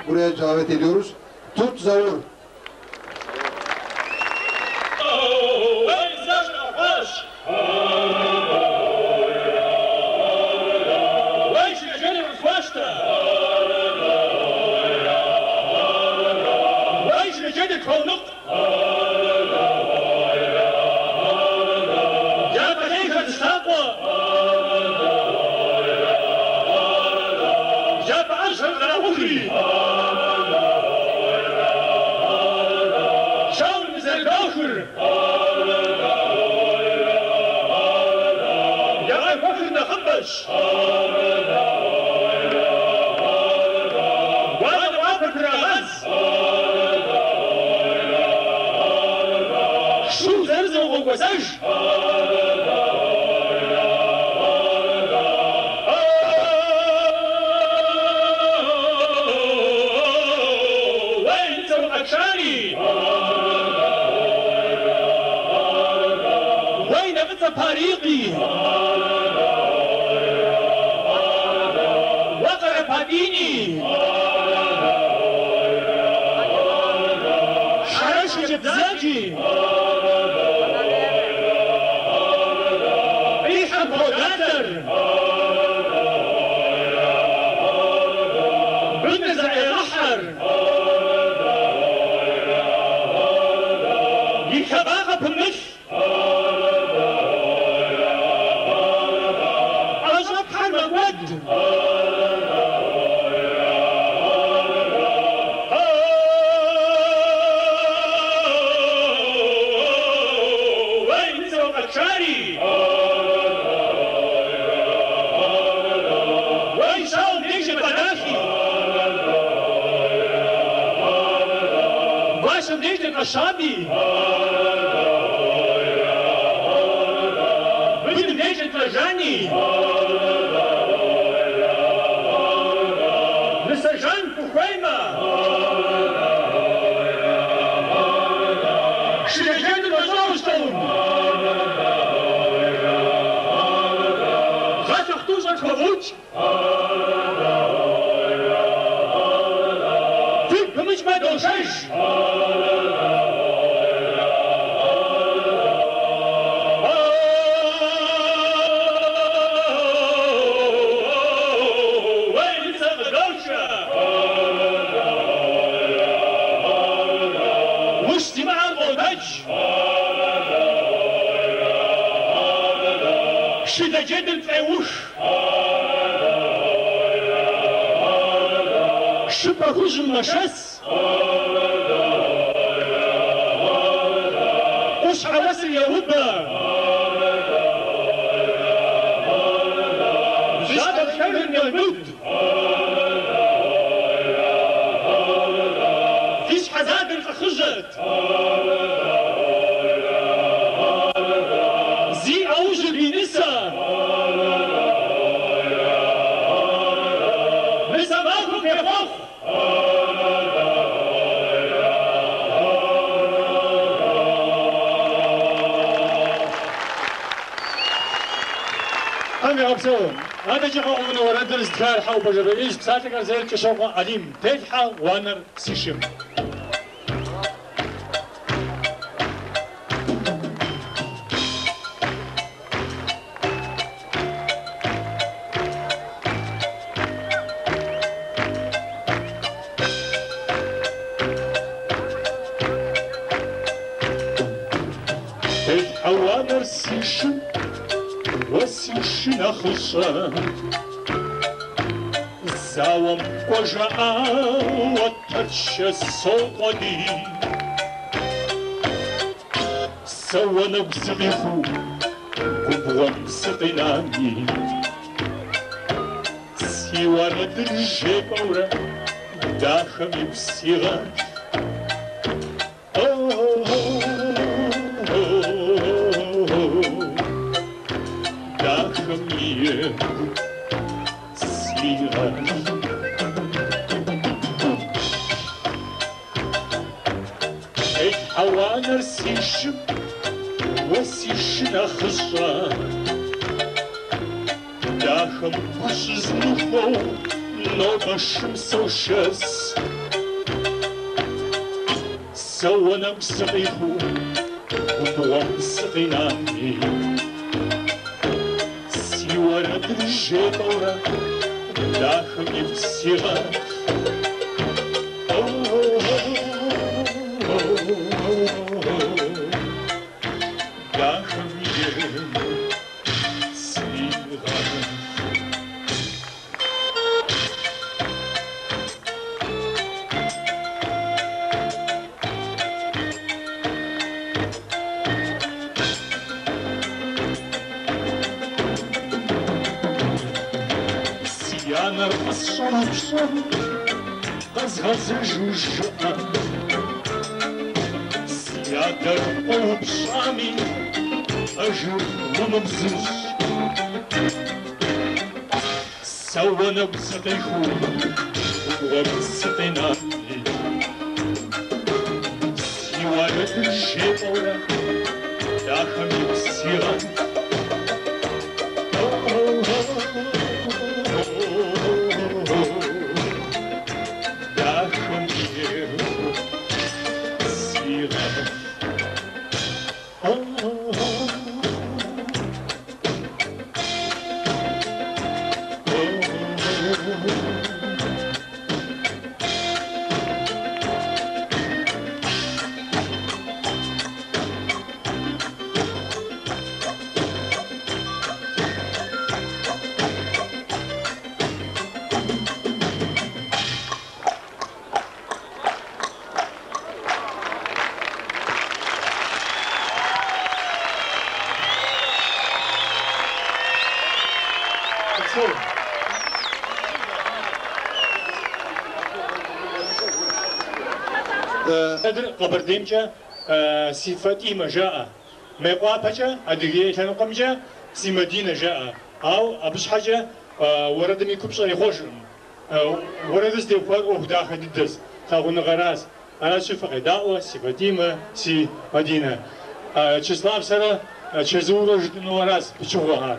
buraya davet ediyoruz. Tut Zavur. هذا جاء من ورد الازدهار حاو بجرئيش بساعتك أرزيل كشوق عليم تلحى وانر سيشم تلحى وانر سيشم وسيشنا خشا زاوم قجعا وترش الصوتي سوى نبزغيخو قبوة سقناني سيوار درجي بورا داخمي بسيغاش داخمي سيغاش حوانر سيشم وسيشنا خصا داخم وش زنفو но الشمس والشمس سونا بسقيخو وطوام سقينامي سيورة الجبورة داخل بسيغة داخل سيغة نرقص شرب شرب غزغز جوجة سيادة رقوب شامي أجر ومبزوج سوا نبسط يخون وبسط نامي سيوارة الجبورة داخل بسيران قبرديمجا صفتي مجاء مقابجا أدري تنقمجا سي مدينة جاء أو أبش حاجة ورد ميكوبش أنا خوشم ورد استيفاد أو داخل الدرس تاخون غراس أنا شوف قداوة سي مدينة سي مدينة تشسلام سنة تشزورو جدنا وراس بشوفها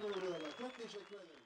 uğurluyorlar. Çok teşekkür ederim.